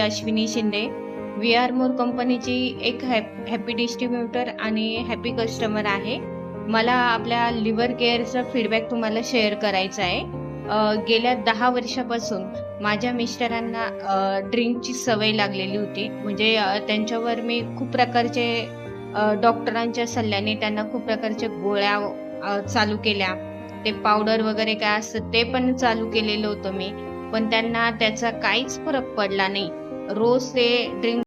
Ashwini Shinde. V are more कंपनीची एक happy distributor आणि हॅपी कस्टमर आहे. मला आपल्या लिव्हर केअरचा फीडबॅक तुम्हाला शेअर करायचा आहे. गेल्या 10 वर्षापासून माझ्या मिस्टरांना ड्रिंकची सवय लागलेली होती. म्हणजे त्यांच्यावर मी खूप प्रकारचे डॉक्टरांच्या सल्ल्याने त्यांना खूप प्रकारच्या गोळ्या चालू केल्या. ते पावडर वगैरे काय असतं ते पण चालू केलेलं होतं मी. पण त्यांना त्याचा काहीच फरक पडला नाही. रोज ते ड्रिंक